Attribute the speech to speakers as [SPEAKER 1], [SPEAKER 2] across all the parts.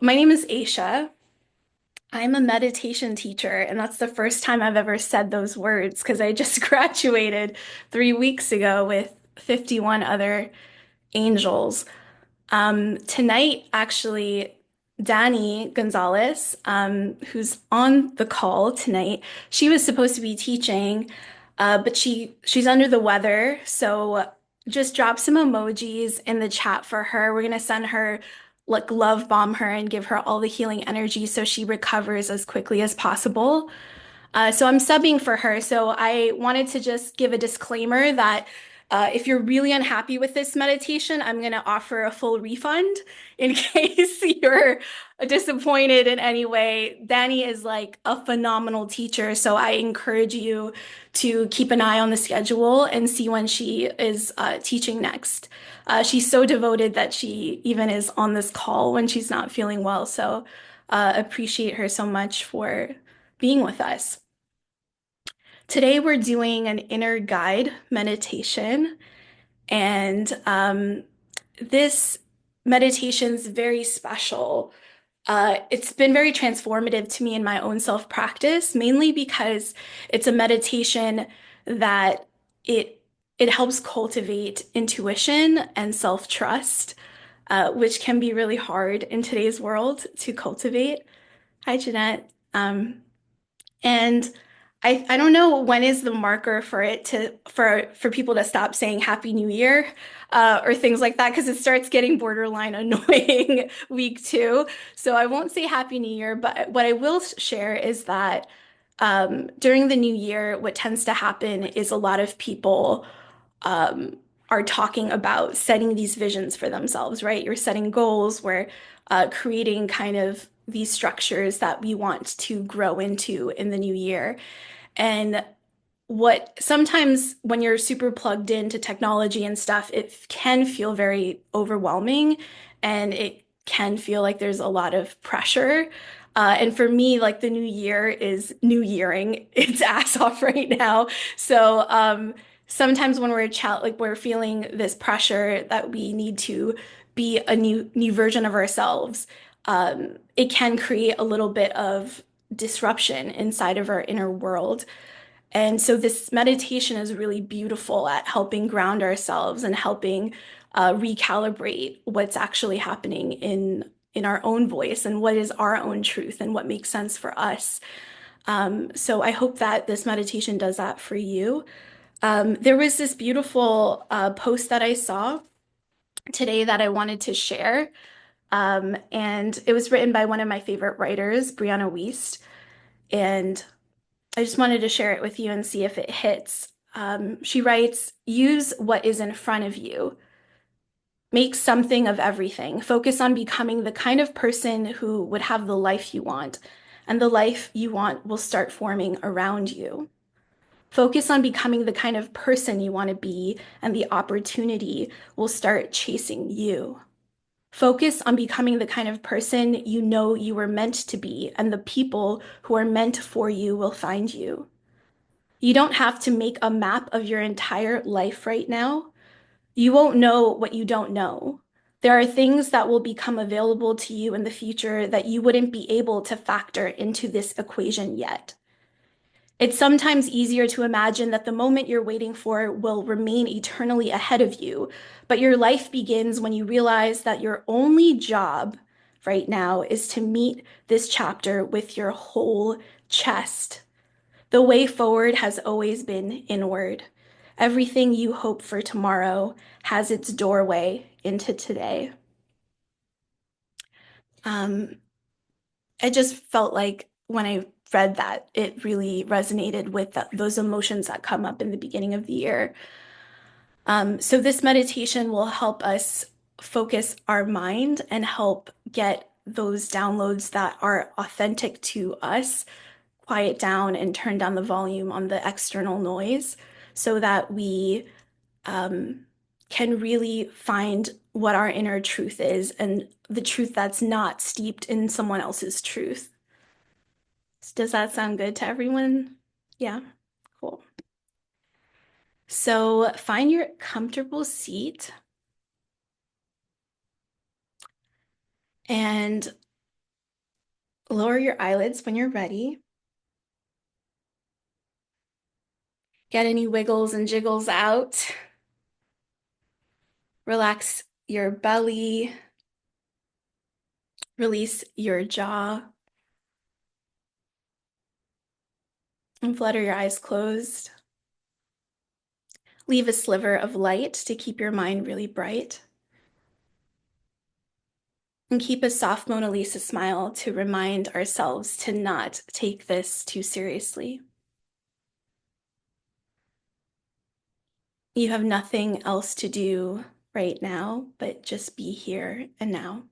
[SPEAKER 1] My name is Aisha. I'm a meditation teacher, and that's the first time I've ever said those words because I just graduated 3 weeks ago with 51 other angels. Tonight, actually, Danny Gonzalez, who's on the call tonight, she was supposed to be teaching, but she's under the weather, so just drop some emojis in the chat for her. We're gonna send her like love bomb her and give her all the healing energy so she recovers as quickly as possible. So I'm subbing for her. So I wanted to just give a disclaimer that if you're really unhappy with this meditation, I'm going to offer a full refund in case you're disappointed in any way. Danny is like a phenomenal teacher. So I encourage you to keep an eye on the schedule and see when she is teaching next. She's so devoted that she even is on this call when she's not feeling well. So appreciate her so much for being with us. Today, we're doing an inner guide meditation, and this meditation is very special. It's been very transformative to me in my own self practice, mainly because it's a meditation that it it helps cultivate intuition and self trust, which can be really hard in today's world to cultivate. Hi, Jeanette. And I don't know when is the marker for it to for people to stop saying Happy New Year or things like that because it starts getting borderline annoying week two. So I won't say Happy New Year, but what I will share is that during the new year, what tends to happen is a lot of people um, are talking about setting these visions for themselves, right? You're setting goals, we're creating kind of these structures that we want to grow into in the new year. And what sometimes when you're super plugged into technology and stuff, it can feel very overwhelming and it can feel like there's a lot of pressure. And for me, like the new year is new yearing its ass off right now. So sometimes when like we're feeling this pressure that we need to be a new version of ourselves, it can create a little bit of disruption inside of our inner world. And so this meditation is really beautiful at helping ground ourselves and helping recalibrate what's actually happening in our own voice and what is our own truth and what makes sense for us. So I hope that this meditation does that for you. There was this beautiful post that I saw today that I wanted to share. And it was written by one of my favorite writers, Brianna Wiest. And I just wanted to share it with you and see if it hits. She writes, use what is in front of you. Make something of everything. Focus on becoming the kind of person who would have the life you want, and the life you want will start forming around you. Focus on becoming the kind of person you want to be, and the opportunity will start chasing you. Focus on becoming the kind of person you know you were meant to be, and the people who are meant for you will find you. You don't have to make a map of your entire life right now. You won't know what you don't know. There are things that will become available to you in the future that you wouldn't be able to factor into this equation yet. It's sometimes easier to imagine that the moment you're waiting for will remain eternally ahead of you, but your life begins when you realize that your only job right now is to meet this chapter with your whole chest. The way forward has always been inward. Everything you hope for tomorrow has its doorway into today. Um, I just felt like when I read that, it really resonated with those emotions that come up in the beginning of the year. So this meditation will help us focus our mind and help get those downloads that are authentic to us quiet down and turn down the volume on the external noise so that we um, can really find what our inner truth is and the truth that's not steeped in someone else's truth. Does that sound good to everyone? Yeah, cool. So find your comfortable seat and Lower your eyelids when you're ready. Get any wiggles and jiggles out. Relax your belly. Release your jaw. And flutter your eyes closed. Leave a sliver of light to keep your mind really bright. And keep a soft Mona Lisa smile to remind ourselves to not take this too seriously. You have nothing else to do right now, but just be here and now.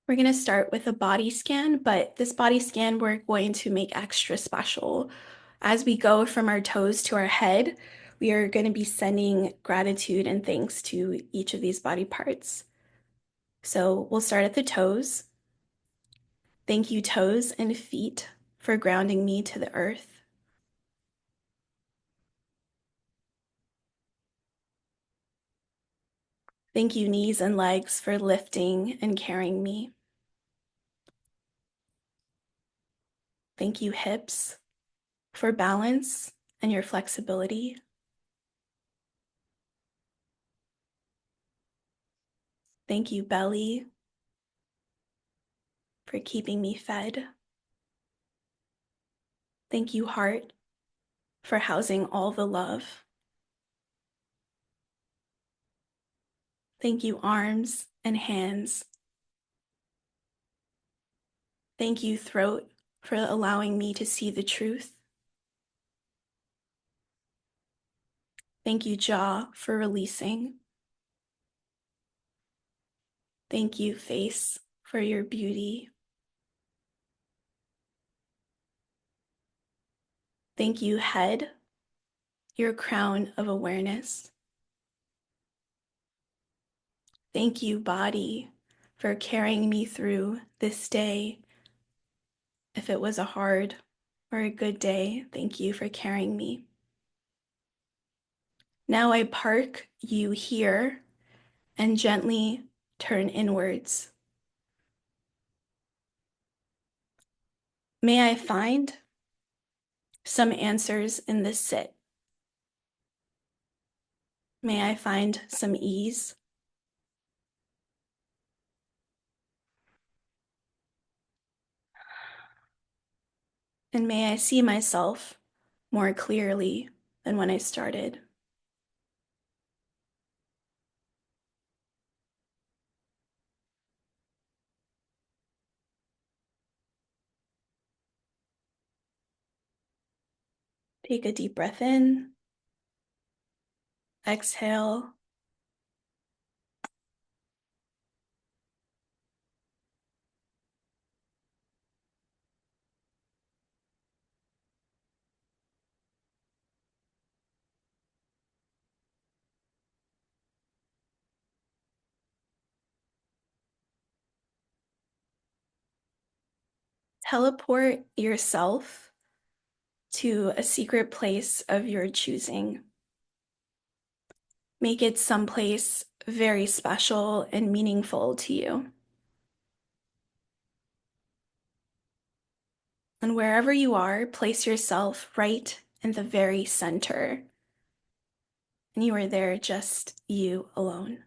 [SPEAKER 1] We're going to start with a body scan, but this body scan we're going to make extra special. As we go from our toes to our head, we are going to be sending gratitude and thanks to each of these body parts. So we'll start at the toes. Thank you, toes and feet, for grounding me to the earth. Thank you, knees and legs, for lifting and carrying me. Thank you, hips, for balance and your flexibility. Thank you, belly, for keeping me fed. Thank you, heart, for housing all the love. Thank you, arms and hands. Thank you, throat, for allowing me to see the truth. Thank you, jaw, for releasing. Thank you, face, for your beauty. Thank you, head, your crown of awareness. Thank you, body, for carrying me through this day. If it was a hard or a good day, thank you for carrying me. Now I park you here and gently turn inwards. May I find some answers in this sit. May I find some ease. And may I see myself more clearly than when I started. Take a deep breath in. Exhale. Teleport yourself to a secret place of your choosing. Make it someplace very special and meaningful to you. And wherever you are, place yourself right in the very center. And you are there, just you alone.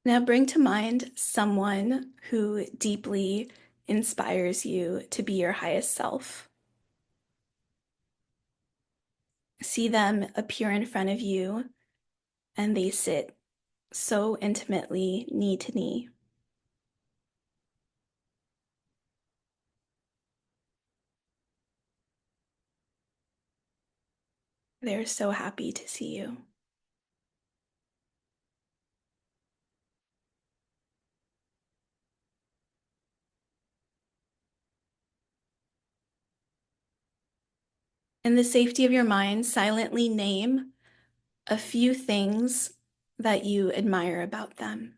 [SPEAKER 1] Now bring to mind someone who deeply inspires you to be your highest self. See them appear in front of you, and they sit so intimately, knee to knee. They're so happy to see you. In the safety of your mind, silently name a few things that you admire about them.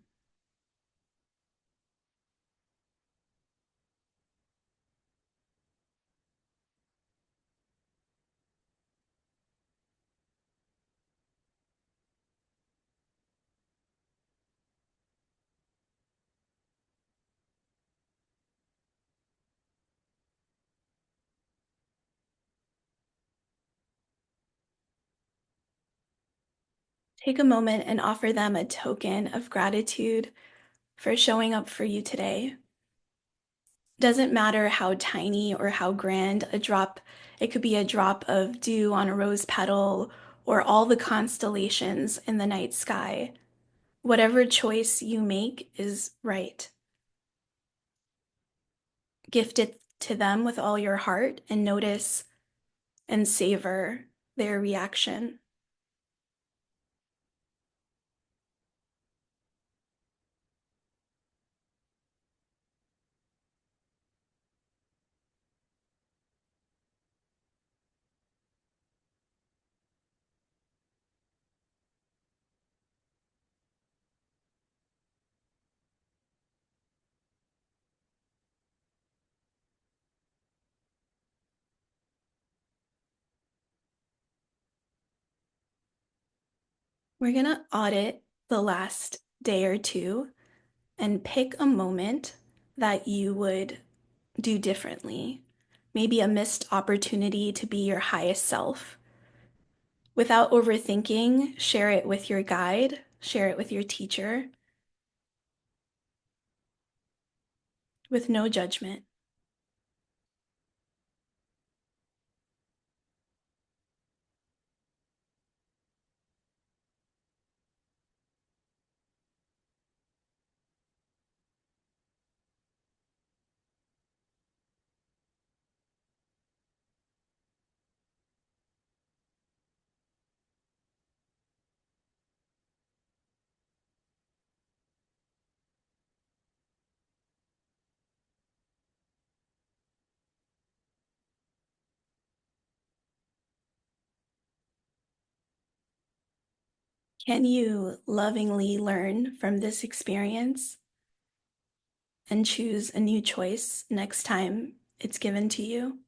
[SPEAKER 1] Take a moment and offer them a token of gratitude for showing up for you today. Doesn't matter how tiny or how grand a drop, it could be a drop of dew on a rose petal or all the constellations in the night sky. Whatever choice you make is right. Gift it to them with all your heart and notice and savor their reaction. We're going to audit the last day or two and pick a moment that you would do differently. Maybe a missed opportunity to be your highest self. Without overthinking, share it with your guide, share it with your teacher, with no judgment. Can you lovingly learn from this experience and choose a new choice next time it's given to you?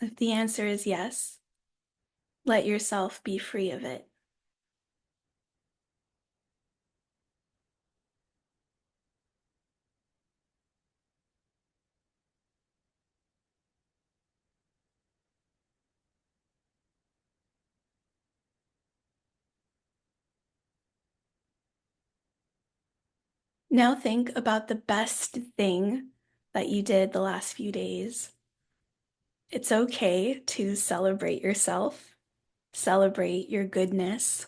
[SPEAKER 1] If the answer is yes, let yourself be free of it. Now think about the best thing that you did the last few days. It's okay to celebrate yourself, celebrate your goodness.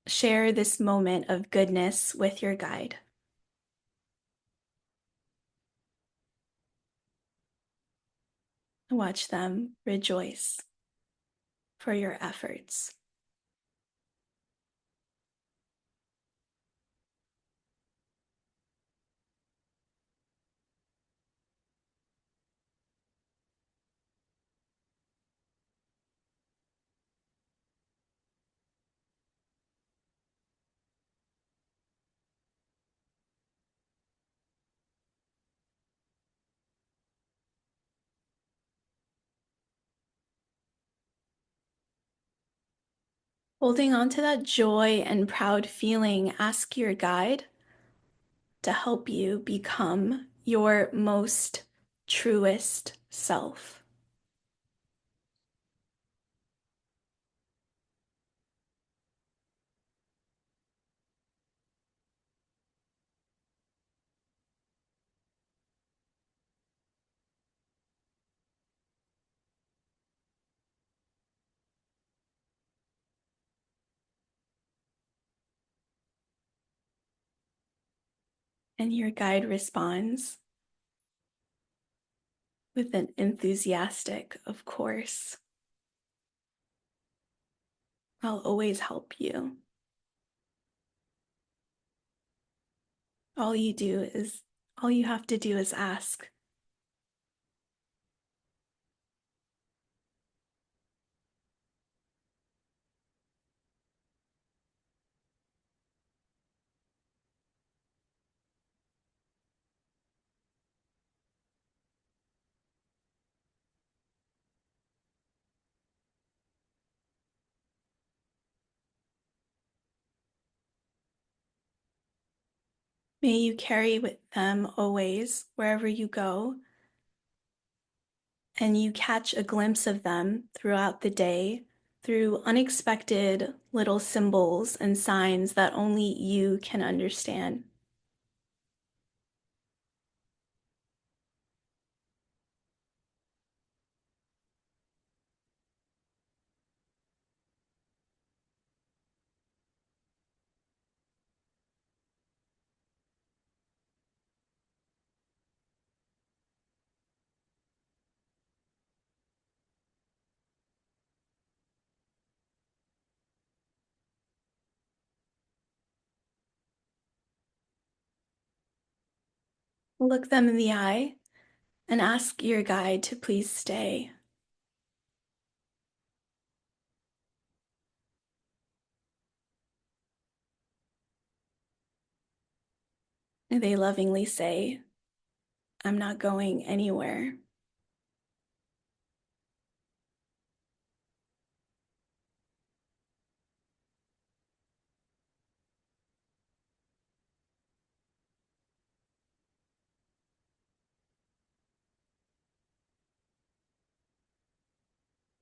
[SPEAKER 1] Share this moment of goodness with your guide. Watch them rejoice for your efforts. Holding on to that joy and proud feeling, ask your guide to help you become your most truest self. And your guide responds with an enthusiastic, of course. I'll always help you. All you do is All you have to do is ask. May you carry with them always, wherever you go, and you catch a glimpse of them throughout the day through unexpected little symbols and signs that only you can understand. Look them in the eye and ask your guide to please stay. They lovingly say, I'm not going anywhere.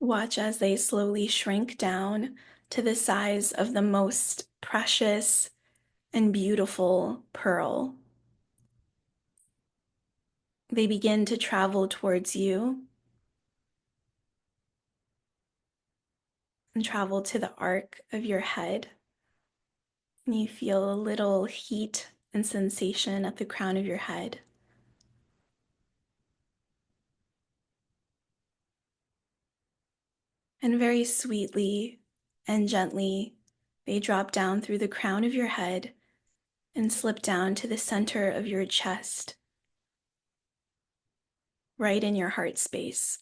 [SPEAKER 1] Watch as they slowly shrink down to the size of the most precious and beautiful pearl. They begin to travel towards you and travel to the arc of your head. And you feel a little heat and sensation at the crown of your head. And very sweetly and gently, they drop down through the crown of your head and slip down to the center of your chest, right in your heart space.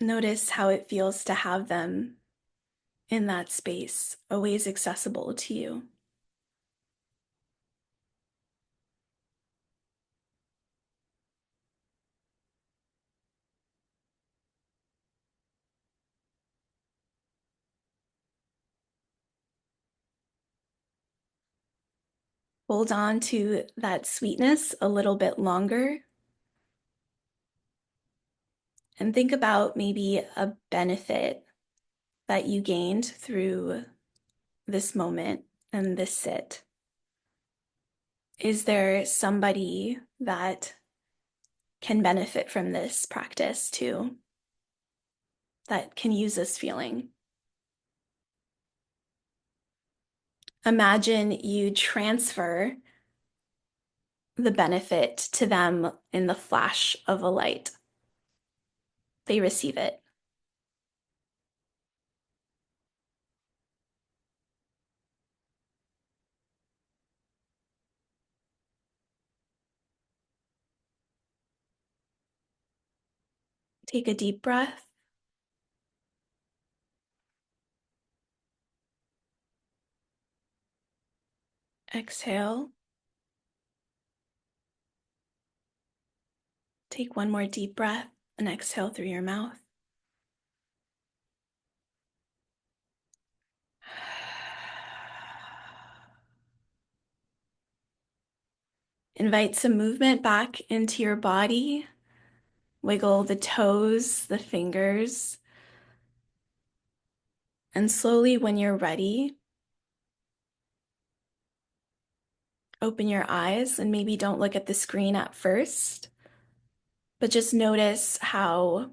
[SPEAKER 1] Notice how it feels to have them in that space, always accessible to you. Hold on to that sweetness a little bit longer and think about maybe a benefit that you gained through this moment and this sit. Is there somebody that can benefit from this practice too, that can use this feeling? Imagine you transfer the benefit to them in the flash of a light. They receive it. Take a deep breath. Exhale. Take one more deep breath and exhale through your mouth. Invite some movement back into your body. Wiggle the toes, the fingers. And slowly, when you're ready, open your eyes and maybe don't look at the screen at first, but just notice how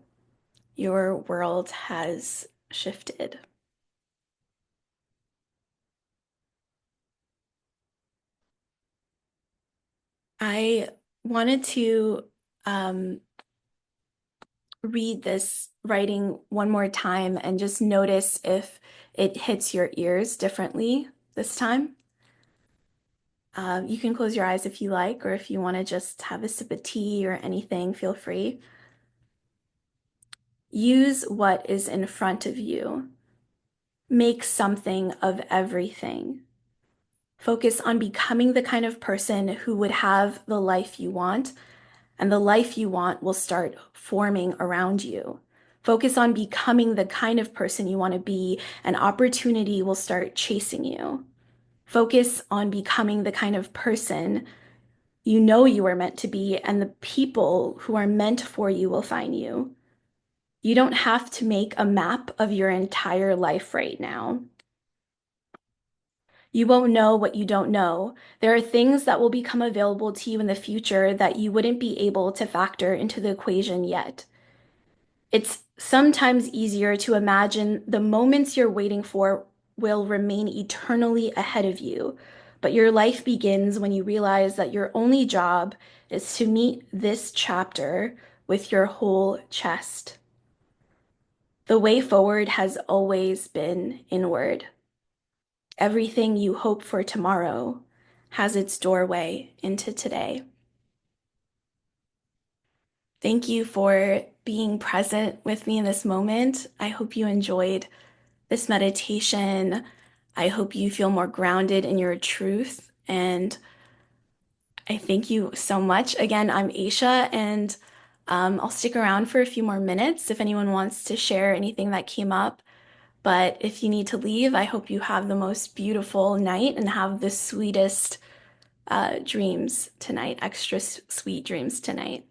[SPEAKER 1] your world has shifted. I wanted to um, read this writing one more time and just notice if it hits your ears differently this time. You can close your eyes if you like, or if you want to just have a sip of tea or anything, feel free. Use what is in front of you. Make something of everything. Focus on becoming the kind of person who would have the life you want, and the life you want will start forming around you. Focus on becoming the kind of person you want to be, and opportunity will start chasing you. Focus on becoming the kind of person you know you are meant to be, and the people who are meant for you will find you. You don't have to make a map of your entire life right now. You won't know what you don't know. There are things that will become available to you in the future that you wouldn't be able to factor into the equation yet. It's sometimes easier to imagine the moments you're waiting for will remain eternally ahead of you, but your life begins when you realize that your only job is to meet this chapter with your whole chest. The way forward has always been inward. Everything you hope for tomorrow has its doorway into today. Thank you for being present with me in this moment. I hope you enjoyed this meditation. I hope you feel more grounded in your truth. And I thank you so much. Again, I'm Aisha, and I'll stick around for a few more minutes if anyone wants to share anything that came up. But if you need to leave, I hope you have the most beautiful night and have the sweetest dreams tonight, extra sweet dreams tonight.